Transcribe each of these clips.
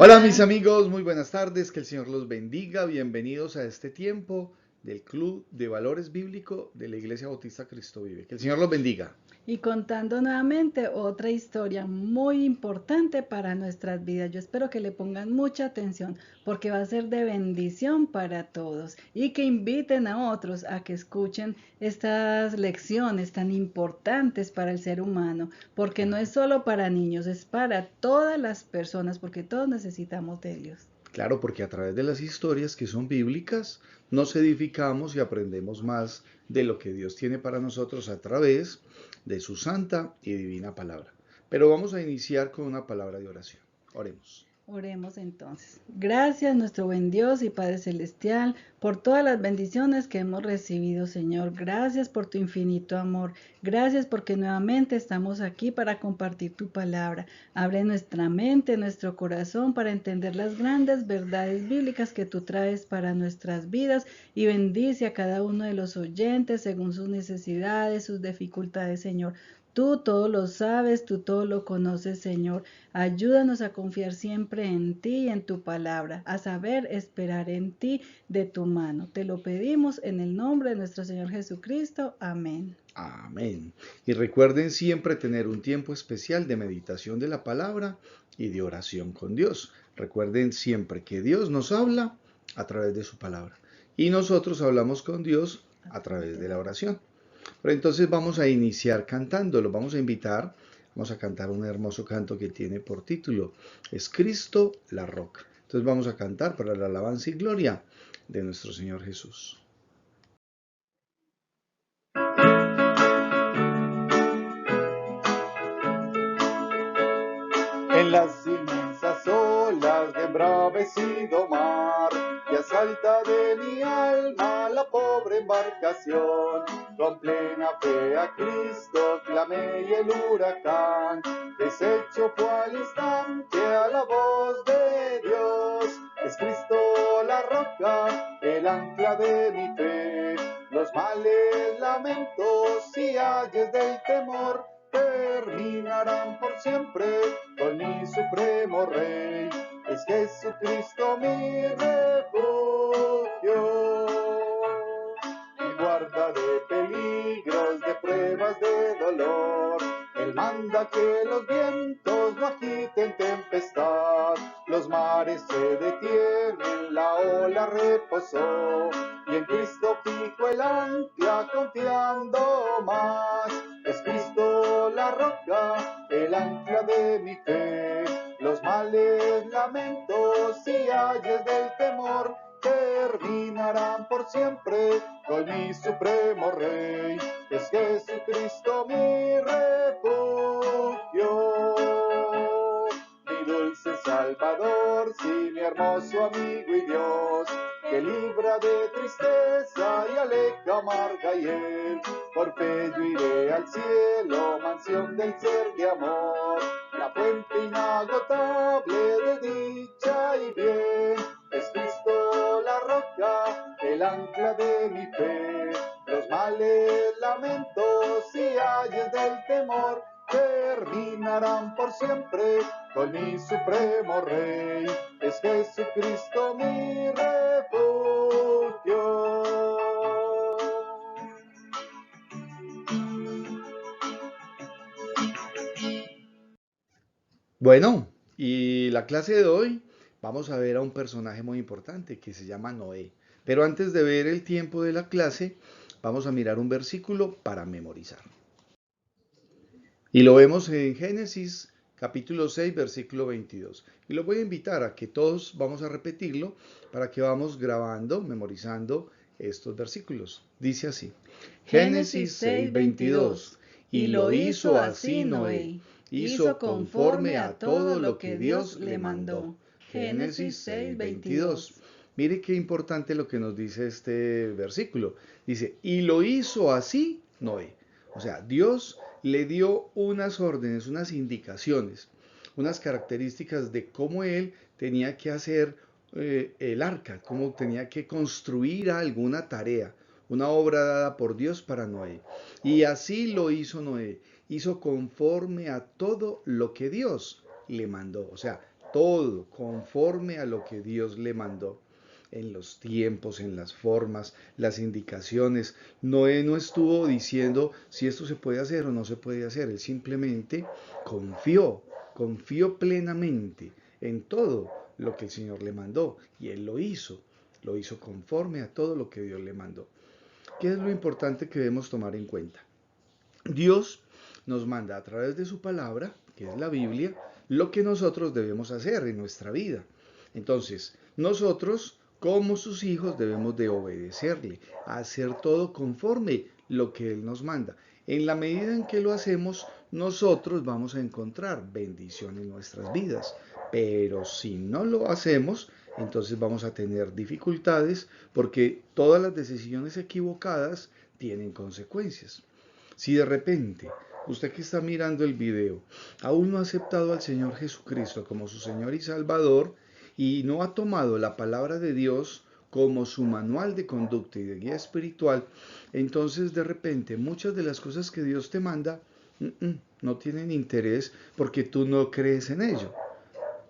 Hola mis Hola, amigos, muy buenas tardes, que el Señor los bendiga, bienvenidos a este tiempo del Club de Valores Bíblico de la Iglesia Bautista Cristo Vive. Que el Señor los bendiga. y contando nuevamente otra historia muy importante para nuestras vidas. Yo espero que le pongan mucha atención porque va a ser de bendición para todos y que inviten a otros a que escuchen estas lecciones tan importantes para el ser humano, porque no es solo para niños, es para todas las personas, porque todos necesitamos de Dios. Claro, porque a través de las historias que son bíblicas nos edificamos y aprendemos más de lo que Dios tiene para nosotros a través de su santa y divina palabra. Pero vamos a iniciar con una palabra de oración. Oremos. Oremos entonces. Gracias, nuestro buen Dios y Padre Celestial, por todas las bendiciones que hemos recibido, Señor. Gracias por tu infinito amor. Gracias porque nuevamente estamos aquí para compartir tu palabra. Abre nuestra mente, nuestro corazón para entender las grandes verdades bíblicas que tú traes para nuestras vidas y bendice a cada uno de los oyentes según sus necesidades, sus dificultades, Señor. Tú todo lo sabes, tú todo lo conoces, Señor. Ayúdanos a confiar siempre en ti y en tu palabra, a saber esperar en ti de tu mano. Te lo pedimos en el nombre de nuestro Señor Jesucristo. Amén. Amén. Y recuerden siempre tener un tiempo especial de meditación de la palabra y de oración con Dios. Recuerden siempre que Dios nos habla a través de su palabra y nosotros hablamos con Dios a través de la oración. Pero entonces vamos a iniciar cantándolo, vamos a invitar, vamos a cantar un hermoso canto que tiene por título, es Cristo la roca. Entonces vamos a cantar para la alabanza y gloria de nuestro Señor Jesús. En las inmensas olas de embravecido mar, y asalta de mi alma la pobre embarcación. Con plena fe a Cristo clamé y el huracán deshecho fue al instante a la voz de Dios. Es Cristo la roca, el ancla de mi fe. Los males, lamentos y ayes del temor terminarán por siempre con mi supremo Rey. Es Jesucristo mi refugio, mi guarda de peligros, de pruebas, de dolor. Él manda que los vientos no agiten tempestad, los mares se detienen, la ola reposó, y en Cristo fijo el ancla confiando más. Es Cristo la roca, el ancla de mi fe. Los males, lamentos y ayes del temor terminarán por siempre con mi supremo Rey. Es Jesucristo mi refugio, mi dulce Salvador, sí, mi hermoso amigo y Dios, que libra de tristeza y aleja amarga hiel. Por fe yo iré al cielo, mansión del ser de amor, la fuente inagotable de dicha y bien. Es Cristo la roca, el ancla de mi fe. Los males, lamentos y ayes del temor terminarán por siempre con mi supremo Rey. Es Jesucristo mi refugio. Bueno, y la clase de hoy vamos a ver a un personaje muy importante que se llama Noé. Pero antes de ver el tiempo de la clase, vamos a mirar un versículo para memorizar. Y lo vemos en Génesis capítulo 6, versículo 22. Y lo voy a invitar a que todos vamos a repetirlo para que vamos grabando, memorizando estos versículos. Dice así, Génesis Génesis 6, 6:22. 22. Y Y lo lo hizo hizo así así Noé, Noé. Hizo hizo conforme conforme a a todo todo lo lo que que Dios Dios le le mandó. mandó. Génesis Génesis 6, 6:22. 22. Mire qué importante lo que nos dice este versículo. Dice, y lo hizo así Noé. O sea, Dios le dio unas órdenes, unas indicaciones, unas características de cómo él tenía que hacer el arca, cómo tenía que construir alguna tarea, una obra dada por Dios para Noé. Y así lo hizo Noé, hizo conforme a todo lo que Dios le mandó. O sea, todo conforme a lo que Dios le mandó. En los tiempos, en las formas, las indicaciones. Noé no estuvo diciendo si esto se puede hacer o no se puede hacer. Él simplemente confió plenamente en todo lo que el Señor le mandó. Y él lo hizo conforme a todo lo que Dios le mandó. ¿Qué es lo importante que debemos tomar en cuenta? Dios nos manda a través de su palabra, que es la Biblia, lo que nosotros debemos hacer en nuestra vida. Entonces, nosotros, como sus hijos, debemos de obedecerle, hacer todo conforme lo que Él nos manda. En la medida en que lo hacemos, nosotros vamos a encontrar bendición en nuestras vidas. Pero si no lo hacemos, entonces vamos a tener dificultades porque todas las decisiones equivocadas tienen consecuencias. Si de repente usted que está mirando el video aún no ha aceptado al Señor Jesucristo como su Señor y Salvador y no ha tomado la palabra de Dios como su manual de conducta y de guía espiritual, entonces de repente muchas de las cosas que Dios te manda no tienen interés porque tú no crees en ello.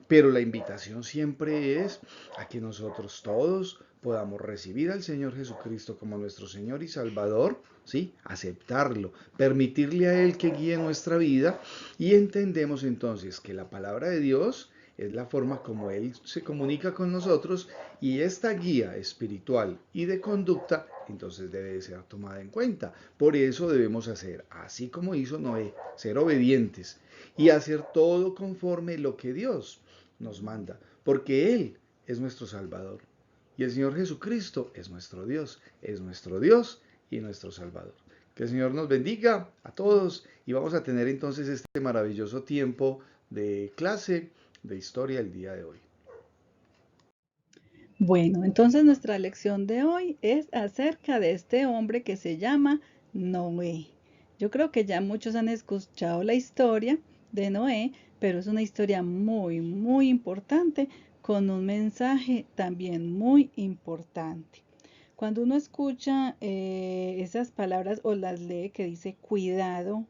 Pero la invitación siempre es a que nosotros todos podamos recibir al Señor Jesucristo como nuestro Señor y Salvador, ¿sí? Aceptarlo, permitirle a Él que guíe nuestra vida y entendemos entonces que la palabra de Dios es la forma como Él se comunica con nosotros y esta guía espiritual y de conducta entonces debe ser tomada en cuenta. Por eso debemos hacer, así como hizo Noé, ser obedientes y hacer todo conforme lo que Dios nos manda, porque Él es nuestro Salvador. Y el Señor Jesucristo es nuestro Dios y nuestro Salvador. Que el Señor nos bendiga a todos y vamos a tener entonces este maravilloso tiempo de clase de historia el día de hoy. Bueno, entonces nuestra lección de hoy es acerca de este hombre que se llama Noé. Yo creo que ya muchos han escuchado la historia de Noé, pero es una historia muy, muy importante con un mensaje también muy importante. Cuando uno escucha esas palabras o las lee que dice cuidado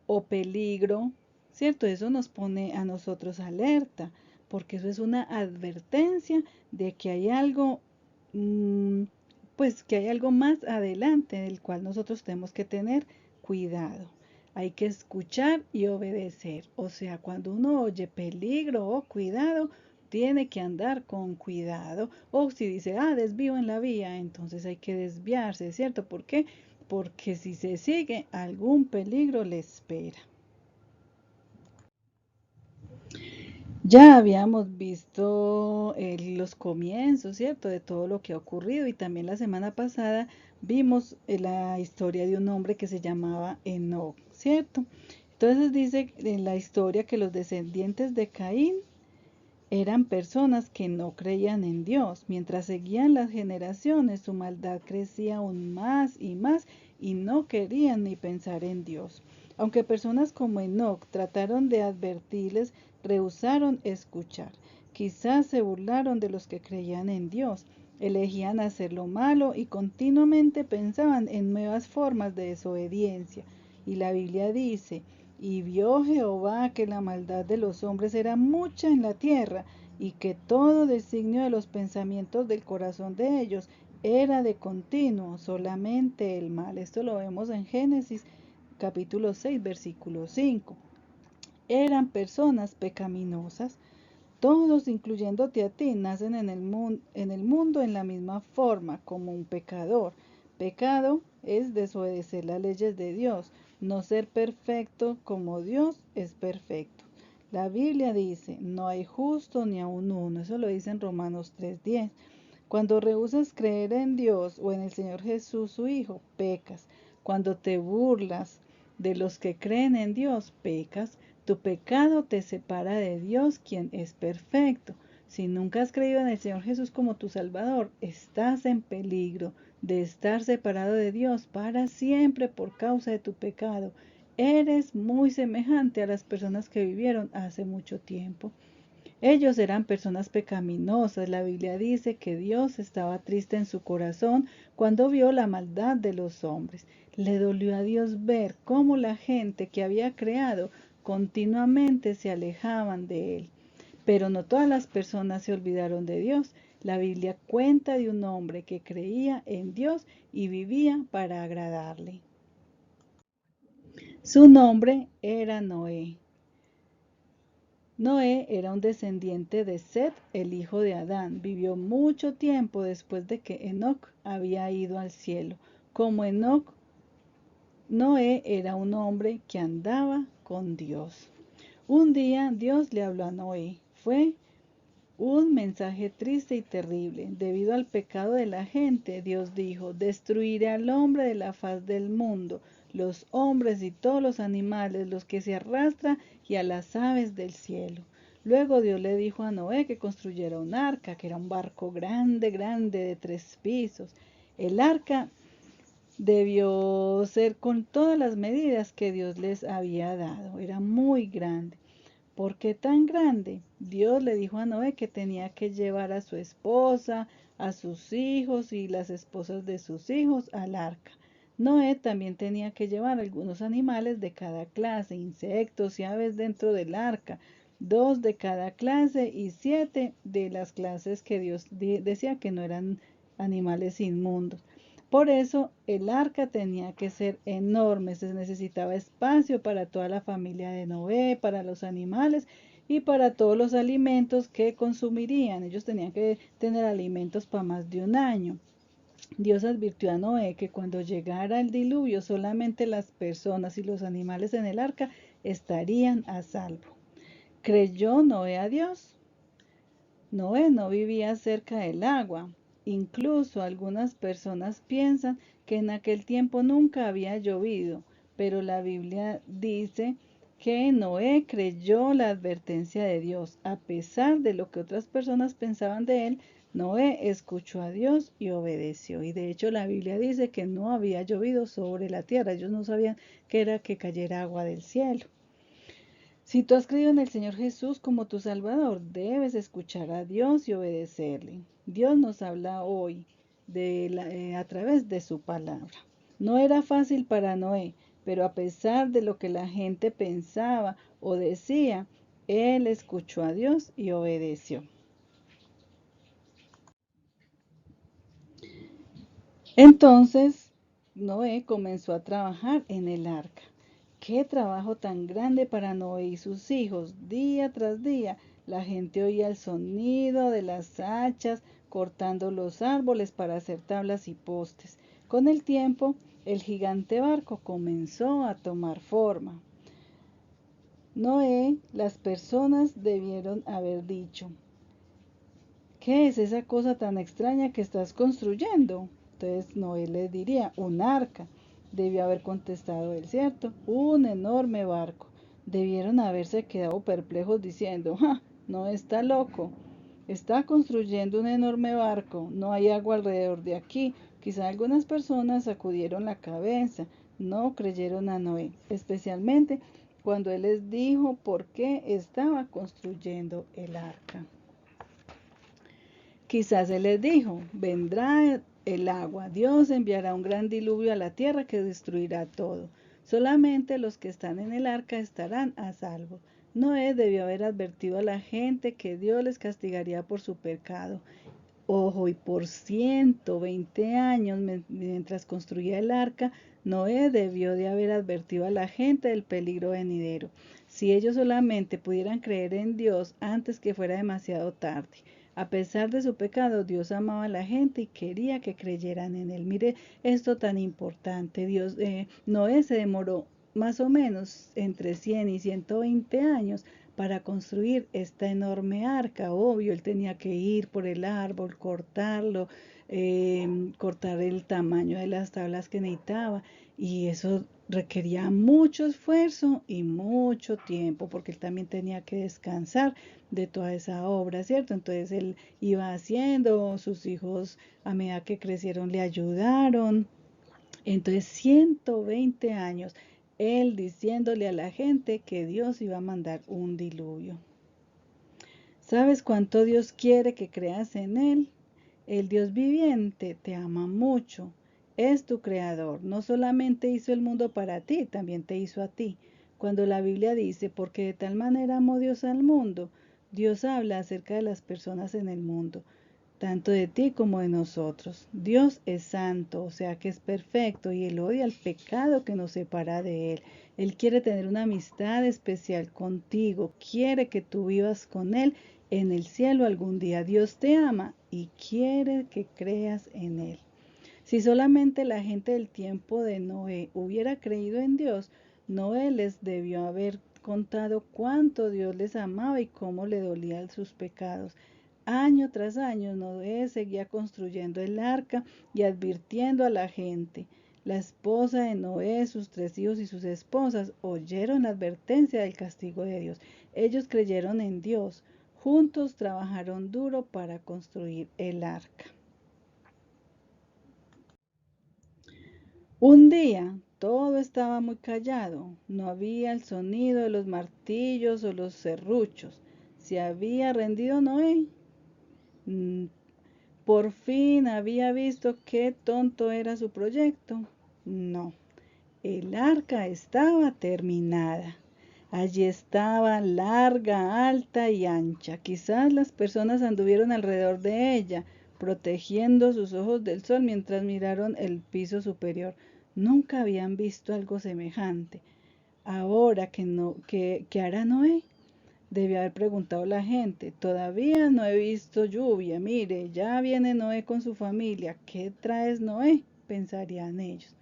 o peligro, ¿cierto? Eso nos pone a nosotros alerta, porque eso es una advertencia de que hay algo, pues que hay algo más adelante del cual nosotros tenemos que tener cuidado. Hay que escuchar y obedecer. O sea, cuando uno oye peligro o cuidado, tiene que andar con cuidado. O si dice, desvío en la vía, entonces hay que desviarse, ¿cierto? ¿Por qué? Porque si se sigue, algún peligro le espera. Ya habíamos visto los comienzos, ¿cierto? De todo lo que ha ocurrido y también la semana pasada vimos la historia de un hombre que se llamaba Enoc, ¿cierto? Entonces dice en la historia que los descendientes de Caín eran personas que no creían en Dios. Mientras seguían las generaciones, su maldad crecía aún más y no querían ni pensar en Dios. Aunque personas como Enoc trataron de advertirles, rehusaron escuchar. Quizás se burlaron de los que creían en Dios. Elegían hacer lo malo y continuamente pensaban en nuevas formas de desobediencia. Y la Biblia dice, y vio Jehová que la maldad de los hombres era mucha en la tierra, y que todo designio de los pensamientos del corazón de ellos era de continuo, solamente el mal. Esto lo vemos en Génesis capítulo 6, versículo 5. Eran personas pecaminosas. Todos, incluyéndote a ti, nacen en el mundo en la misma forma, como un pecador. Pecado es desobedecer las leyes de Dios, no ser perfecto como Dios es perfecto. La Biblia dice, no hay justo ni aun uno. Eso lo dice en Romanos 3:10. Cuando rehusas creer en Dios o en el Señor Jesús, su Hijo, pecas. Cuando te burlas de los que creen en Dios, pecas. Tu pecado te separa de Dios, quien es perfecto. Si nunca has creído en el Señor Jesús como tu Salvador, estás en peligro de estar separado de Dios para siempre por causa de tu pecado. Eres muy semejante a las personas que vivieron hace mucho tiempo. Ellos eran personas pecaminosas. La Biblia dice que Dios estaba triste en su corazón cuando vio la maldad de los hombres. Le dolió a Dios ver cómo la gente que había creado continuamente se alejaban de él. Pero no todas las personas se olvidaron de Dios. La Biblia cuenta de un hombre que creía en Dios y vivía para agradarle. Su nombre era Noé. Noé era un descendiente de Set, el hijo de Adán. Vivió mucho tiempo después de que Enoc había ido al cielo. Como Enoc, Noé era un hombre que andaba con Dios. Un día Dios le habló a Noé. Fue un mensaje triste y terrible. Debido al pecado de la gente, Dios dijo: destruiré al hombre de la faz del mundo, los hombres y todos los animales, los que se arrastran, y a las aves del cielo. Luego Dios le dijo a Noé que construyera un arca, que era un barco grande, grande, de 3 pisos. El arca debió ser con todas las medidas que Dios les había dado. Era muy grande. ¿Por qué tan grande? Dios le dijo a Noé que tenía que llevar a su esposa, a sus hijos y las esposas de sus hijos al arca. Noé también tenía que llevar algunos animales de cada clase, insectos y aves dentro del arca, 2 de cada clase y 7 de las clases que Dios decía que no eran animales inmundos. Por eso el arca tenía que ser enorme, se necesitaba espacio para toda la familia de Noé, para los animales y para todos los alimentos que consumirían. Ellos tenían que tener alimentos para más de un año. Dios advirtió a Noé que cuando llegara el diluvio solamente las personas y los animales en el arca estarían a salvo. ¿Creyó Noé a Dios? Noé no vivía cerca del agua. Incluso algunas personas piensan que en aquel tiempo nunca había llovido, pero la Biblia dice que Noé creyó la advertencia de Dios. A pesar de lo que otras personas pensaban de él, Noé escuchó a Dios y obedeció. Y de hecho la Biblia dice que no había llovido sobre la tierra. Ellos no sabían que era que cayera agua del cielo. Si tú has creído en el Señor Jesús como tu Salvador, debes escuchar a Dios y obedecerle. Dios nos habla hoy a través de su palabra. No era fácil para Noé, pero a pesar de lo que la gente pensaba o decía, él escuchó a Dios y obedeció. Entonces, Noé comenzó a trabajar en el arca. Qué trabajo tan grande para Noé y sus hijos. Día tras día, la gente oía el sonido de las hachas cortando los árboles para hacer tablas y postes. Con el tiempo, el gigante barco comenzó a tomar forma. Noé, las personas debieron haber dicho: ¿qué es esa cosa tan extraña que estás construyendo? Entonces Noé les diría: un arca. Debió haber contestado él, ¿cierto? Un enorme barco. Debieron haberse quedado perplejos diciendo: ¡ja! No está loco. Está construyendo un enorme barco. No hay agua alrededor de aquí. Quizá algunas personas sacudieron la cabeza. No creyeron a Noé, especialmente cuando él les dijo por qué estaba construyendo el arca. Quizás él les dijo: vendrá el agua, Dios enviará un gran diluvio a la tierra que destruirá todo. Solamente los que están en el arca estarán a salvo. Noé debió haber advertido a la gente que Dios les castigaría por su pecado. Ojo, y por 120 años, mientras construía el arca, Noé debió de haber advertido a la gente del peligro venidero. Si ellos solamente pudieran creer en Dios antes que fuera demasiado tarde. A pesar de su pecado, Dios amaba a la gente y quería que creyeran en él. Mire esto tan importante. Noé se demoró más o menos entre 100 y 120 años para construir esta enorme arca. Obvio, él tenía que ir por el árbol, cortarlo, cortar el tamaño de las tablas que necesitaba, y eso requería mucho esfuerzo y mucho tiempo, porque él también tenía que descansar de toda esa obra, ¿cierto? Entonces él iba haciendo, sus hijos a medida que crecieron le ayudaron. Entonces 120 años él diciéndole a la gente que Dios iba a mandar un diluvio. ¿Sabes cuánto Dios quiere que creas en Él? El Dios viviente te ama mucho. Es tu creador. No solamente hizo el mundo para ti, también te hizo a ti. Cuando la Biblia dice: porque de tal manera amó Dios al mundo, Dios habla acerca de las personas en el mundo, tanto de ti como de nosotros. Dios es santo, o sea que es perfecto, y Él odia el pecado que nos separa de Él. Él quiere tener una amistad especial contigo, quiere que tú vivas con Él en el cielo algún día. Dios te ama y quiere que creas en Él. Si solamente la gente del tiempo de Noé hubiera creído en Dios, Noé les debió haber contado cuánto Dios les amaba y cómo le dolían sus pecados. Año tras año, Noé seguía construyendo el arca y advirtiendo a la gente. La esposa de Noé, sus 3 hijos y sus esposas oyeron la advertencia del castigo de Dios. Ellos creyeron en Dios. Juntos trabajaron duro para construir el arca. Un día todo estaba muy callado, no había el sonido de los martillos o los serruchos. ¿Se había rendido Noé? Mm, ¿Por fin había visto qué tonto era su proyecto? No, el arca estaba terminada. Allí estaba larga, alta y ancha. Quizás las personas anduvieron alrededor de ella, protegiendo sus ojos del sol mientras miraron el piso superior. Nunca habían visto algo semejante. Ahora ¿qué hará Noé? Debió haber preguntado la gente. Todavía no he visto lluvia. Mire, ya viene Noé con su familia. ¿Qué traes, Noé? Pensarían ellos.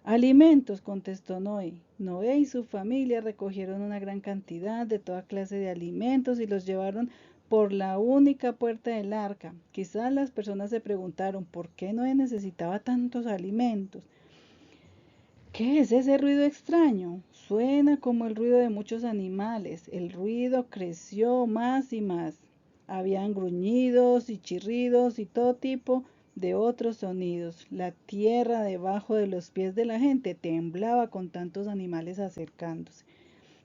Alimentos, contestó Noé. Noé y su familia recogieron una gran cantidad de toda clase de alimentos y los llevaron por la única puerta del arca. Quizás las personas se preguntaron por qué Noé necesitaba tantos alimentos. ¿Qué es ese ruido extraño? Suena como el ruido de muchos animales. El ruido creció más y más. Habían gruñidos y chirridos y todo tipo de otros sonidos. La tierra debajo de los pies de la gente temblaba con tantos animales acercándose.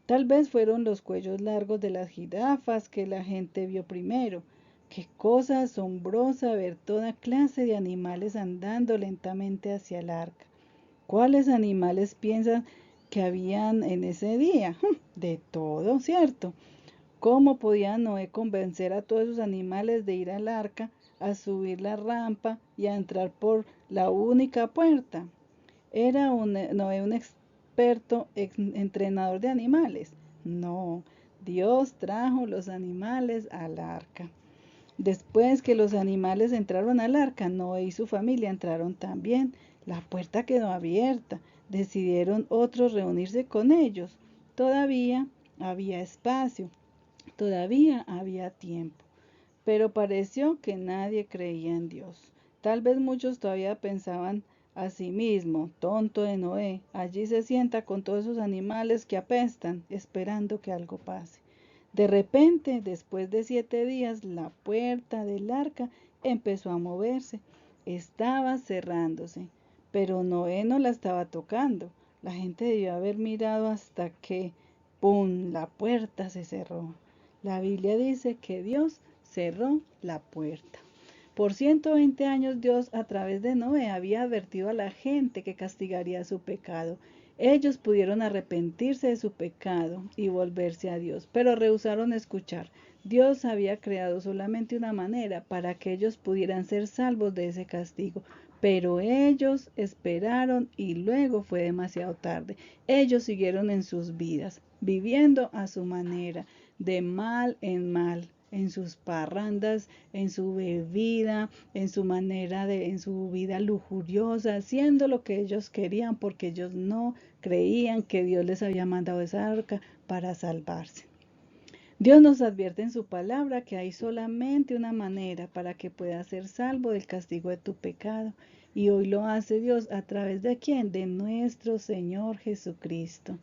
Tal vez fueron los cuellos largos de las jirafas que la gente vio primero. Qué cosa asombrosa ver toda clase de animales andando lentamente hacia el arca. ¿Cuáles animales piensan que habían en ese día? De todo, ¿cierto? ¿Cómo podía Noé convencer a todos esos animales de ir al arca, a subir la rampa y a entrar por la única puerta? ¿Era Noé un experto entrenador de animales? No, Dios trajo los animales al arca. Después que los animales entraron al arca, Noé y su familia entraron también. La puerta quedó abierta. Decidieron otros reunirse con ellos. Todavía había espacio, todavía había tiempo. Pero pareció que nadie creía en Dios. Tal vez muchos todavía pensaban a sí mismo, tonto de Noé, allí se sienta con todos esos animales que apestan, esperando que algo pase. De repente, después de 7 días, la puerta del arca empezó a moverse. Estaba cerrándose, pero Noé no la estaba tocando. La gente debió haber mirado hasta que, ¡pum!, la puerta se cerró. La Biblia dice que Dios cerró la puerta. Por 120 años Dios a través de Noé había advertido a la gente que castigaría su pecado. Ellos pudieron arrepentirse de su pecado y volverse a Dios, pero rehusaron escuchar. Dios había creado solamente una manera para que ellos pudieran ser salvos de ese castigo, pero ellos esperaron y luego fue demasiado tarde. Ellos siguieron en sus vidas, viviendo a su manera, de mal en mal, en sus parrandas, en su bebida, en su vida lujuriosa, haciendo lo que ellos querían porque ellos no creían que Dios les había mandado esa arca para salvarse. Dios nos advierte en su palabra que hay solamente una manera para que puedas ser salvo del castigo de tu pecado. Y hoy lo hace Dios a través de ¿quién? De nuestro Señor Jesucristo.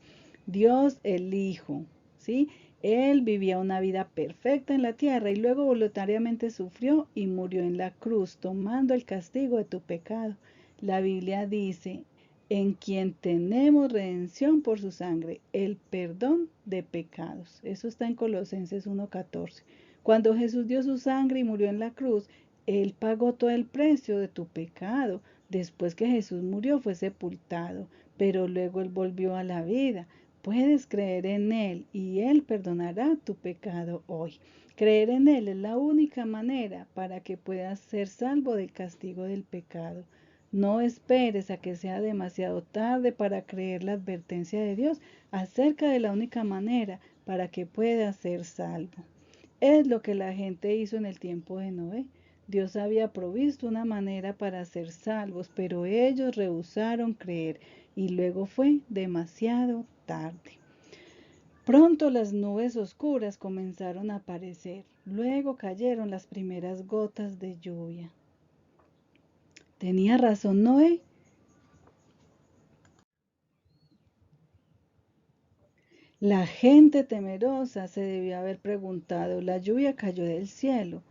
Dios el Hijo, ¿sí? Él vivía una vida perfecta en la tierra y luego voluntariamente sufrió y murió en la cruz, tomando el castigo de tu pecado. La Biblia dice, en quien tenemos redención por su sangre, el perdón de pecados. Eso está en Colosenses 1:14. Cuando Jesús dio su sangre y murió en la cruz, Él pagó todo el precio de tu pecado. Después que Jesús murió, fue sepultado, pero luego Él volvió a la vida. puedes creer en Él y Él perdonará tu pecado hoy. Creer en Él es la única manera para que puedas ser salvo del castigo del pecado. No esperes a que sea demasiado tarde para creer la advertencia de Dios acerca de la única manera para que puedas ser salvo. Es lo que la gente hizo en el tiempo de Noé. Dios había provisto una manera para ser salvos, pero ellos rehusaron creer y luego fue demasiado tarde. Pronto las nubes oscuras comenzaron a aparecer. Luego cayeron las primeras gotas de lluvia. ¿Tenía razón Noé? La gente temerosa se debió haber preguntado, ¿la lluvia cayó del cielo?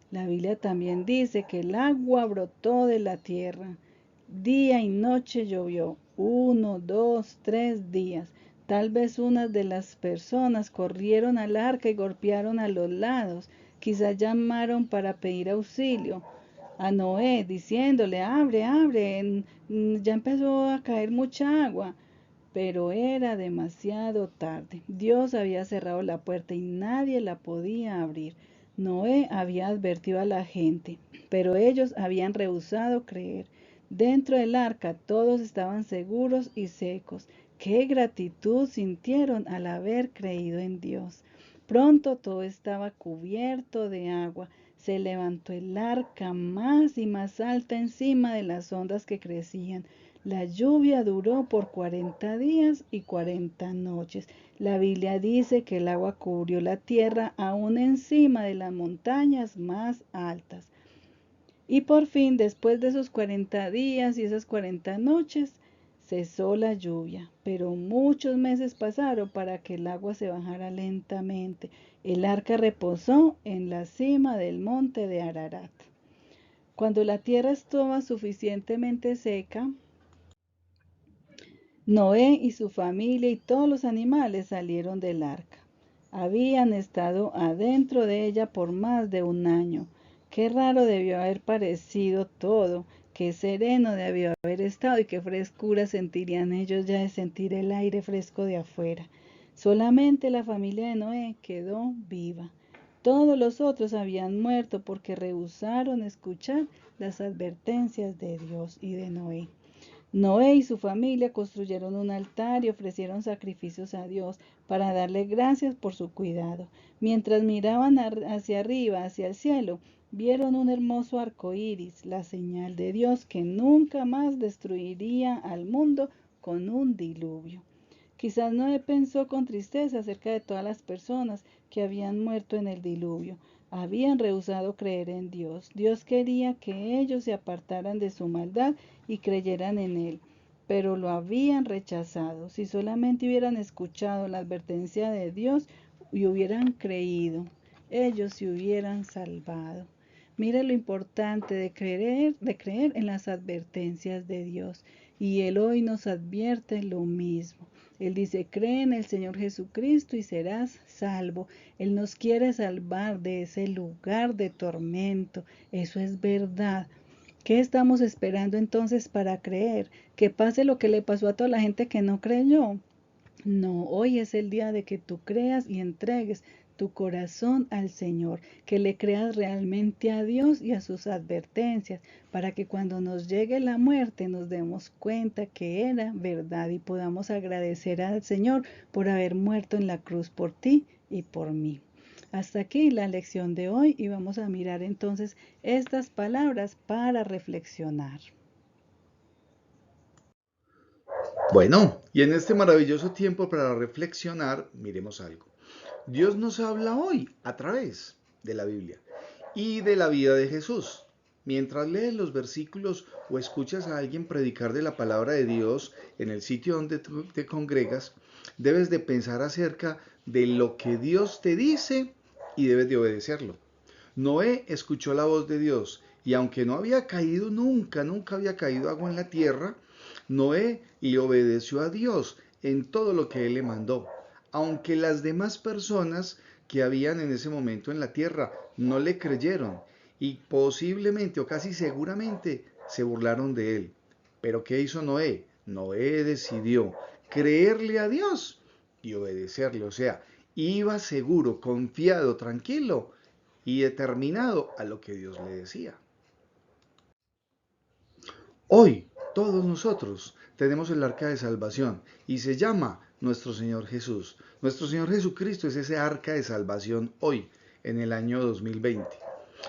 La Biblia también dice que el agua brotó de la tierra. Día y noche llovió, 1, 2, 3 días. Tal vez unas de las personas corrieron al arca y golpearon a los lados. Quizás llamaron para pedir auxilio a Noé, diciéndole, abre, abre, ya empezó a caer mucha agua. Pero era demasiado tarde. Dios había cerrado la puerta y nadie la podía abrir. Noé había advertido a la gente, pero ellos habían rehusado creer. Dentro del arca todos estaban seguros y secos. Qué gratitud sintieron al haber creído en Dios. Pronto todo estaba cubierto de agua. Se levantó el arca más y más alta encima de las ondas que crecían. La lluvia duró por 40 días y 40 noches. La Biblia dice que el agua cubrió la tierra aún encima de las montañas más altas. Y por fin, después de esos 40 días y esas 40 noches, cesó la lluvia. Pero muchos meses pasaron para que el agua se bajara lentamente. El arca reposó en la cima del monte de Ararat. Cuando la tierra estaba suficientemente seca, Noé y su familia y todos los animales salieron del arca. Habían estado adentro de ella por más de un año. Qué raro debió haber parecido todo, qué sereno debió haber estado y qué frescura sentirían ellos ya de sentir el aire fresco de afuera. Solamente la familia de Noé quedó viva. Todos los otros habían muerto porque rehusaron escuchar las advertencias de Dios y de Noé. Noé y su familia construyeron un altar y ofrecieron sacrificios a Dios para darle gracias por su cuidado. Mientras miraban hacia arriba, hacia el cielo, vieron un hermoso arco iris, la señal de Dios que nunca más destruiría al mundo con un diluvio. Quizás Noé pensó con tristeza acerca de todas las personas que habían muerto en el diluvio. Habían rehusado creer en Dios. Dios quería que ellos se apartaran de su maldad y creyeran en Él, pero lo habían rechazado. Si solamente hubieran escuchado la advertencia de Dios y hubieran creído, ellos se hubieran salvado. Mire lo importante de creer en las advertencias de Dios. Y Él hoy nos advierte lo mismo. Él dice, cree en el Señor Jesucristo y serás salvo. Él nos quiere salvar de ese lugar de tormento. Eso es verdad. ¿Qué estamos esperando entonces para creer? ¿Que pase lo que le pasó a toda la gente que no creyó? No, hoy es el día de que tú creas y entregues tu corazón al Señor, que le creas realmente a Dios y a sus advertencias, para que cuando nos llegue la muerte nos demos cuenta que era verdad y podamos agradecer al Señor por haber muerto en la cruz por ti y por mí. Hasta aquí la lección de hoy y vamos a mirar entonces estas palabras para reflexionar. Bueno, y en este maravilloso tiempo para reflexionar, miremos algo. Dios nos habla hoy a través de la Biblia y de la vida de Jesús. Mientras lees los versículos o escuchas a alguien predicar de la palabra de Dios en el sitio donde te congregas, debes de pensar acerca de lo que Dios te dice y debes de obedecerlo. Noé escuchó la voz de Dios y aunque no había caído nunca había caído agua en la tierra, Noé le obedeció a Dios en todo lo que él le mandó. Aunque las demás personas que habían en ese momento en la tierra no le creyeron y posiblemente o casi seguramente se burlaron de él. Pero ¿qué hizo Noé? Noé decidió creerle a Dios y obedecerle. O sea, iba seguro, confiado, tranquilo y determinado a lo que Dios le decía. Hoy, todos nosotros tenemos el arca de salvación y se llama nuestro Señor Jesús. Nuestro Señor Jesucristo es ese arca de salvación hoy, en el año 2020.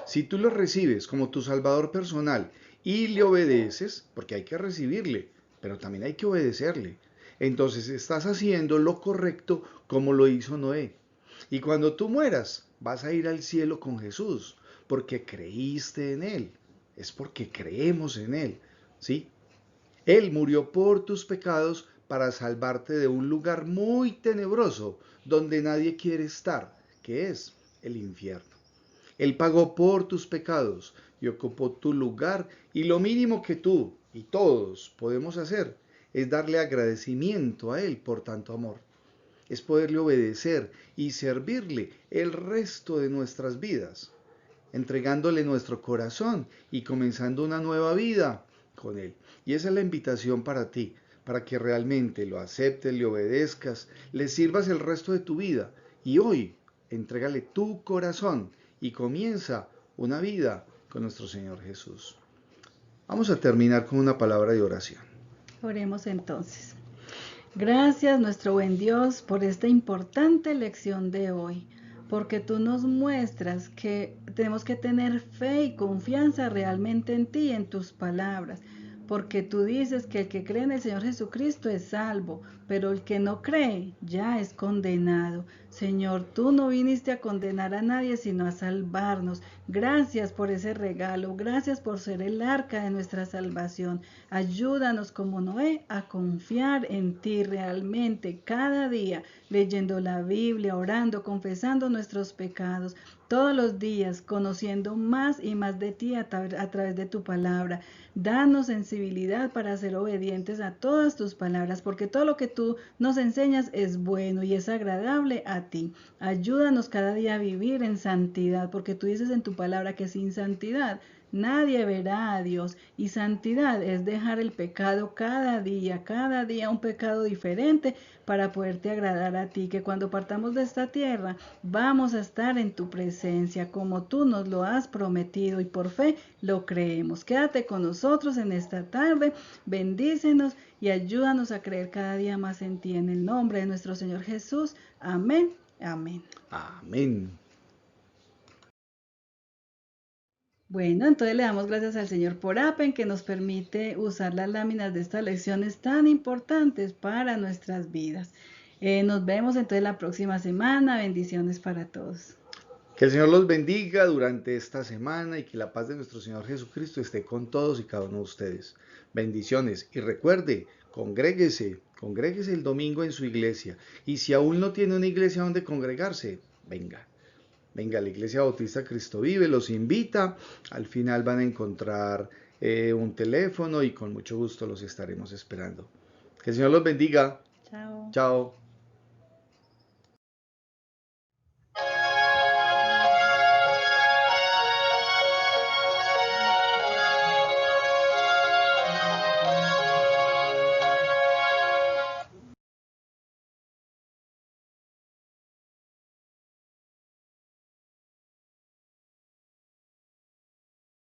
Si tú lo recibes como tu Salvador personal y le obedeces, porque hay que recibirle, pero también hay que obedecerle, entonces estás haciendo lo correcto como lo hizo Noé. Y cuando tú mueras, vas a ir al cielo con Jesús, porque creíste en Él. Es porque creemos en Él, ¿sí? Él murió por tus pecados para salvarte de un lugar muy tenebroso, donde nadie quiere estar, que es el infierno. Él pagó por tus pecados y ocupó tu lugar, y lo mínimo que tú y todos podemos hacer es darle agradecimiento a Él por tanto amor. Es poderle obedecer y servirle el resto de nuestras vidas, entregándole nuestro corazón y comenzando una nueva vida con Él. Y esa es la invitación para ti, para que realmente lo aceptes, le obedezcas, le sirvas el resto de tu vida. Y hoy, entrégale tu corazón y comienza una vida con nuestro Señor Jesús. Vamos a terminar con una palabra de oración. Oremos entonces. Gracias, nuestro buen Dios, por esta importante lección de hoy, porque tú nos muestras que tenemos que tener fe y confianza realmente en ti y en tus palabras, porque tú dices que el que cree en el Señor Jesucristo es salvo, pero el que no cree ya es condenado. Señor, tú no viniste a condenar a nadie, sino a salvarnos. Gracias por ese regalo, gracias por ser el arca de nuestra salvación. Ayúdanos como Noé a confiar en ti realmente cada día, leyendo la Biblia, orando, confesando nuestros pecados, todos los días, conociendo más y más de ti a través de tu palabra. Danos sensibilidad para ser obedientes a todas tus palabras, porque todo lo que tú nos enseñas es bueno y es agradable a ti. Ayúdanos cada día a vivir en santidad, porque tú dices en tu palabra que sin santidad nadie verá a Dios, y santidad es dejar el pecado cada día un pecado diferente para poderte agradar a ti, que cuando partamos de esta tierra vamos a estar en tu presencia como tú nos lo has prometido y por fe lo creemos. Quédate con nosotros en esta tarde, bendícenos y ayúdanos a creer cada día más en ti, en el nombre de nuestro Señor Jesús. Amén. Amén. Amén. Bueno, entonces le damos gracias al Señor por Appen que nos permite usar las láminas de estas lecciones tan importantes para nuestras vidas. Nos vemos entonces la próxima semana. Bendiciones para todos. Que el Señor los bendiga durante esta semana y que la paz de nuestro Señor Jesucristo esté con todos y cada uno de ustedes. Bendiciones. Y recuerde, congréguese el domingo en su iglesia. Y si aún no tiene una iglesia donde congregarse, venga. Venga, la Iglesia Bautista Cristo Vive los invita. Al final van a encontrar un teléfono y con mucho gusto los estaremos esperando. Que el Señor los bendiga. Chao. Chao.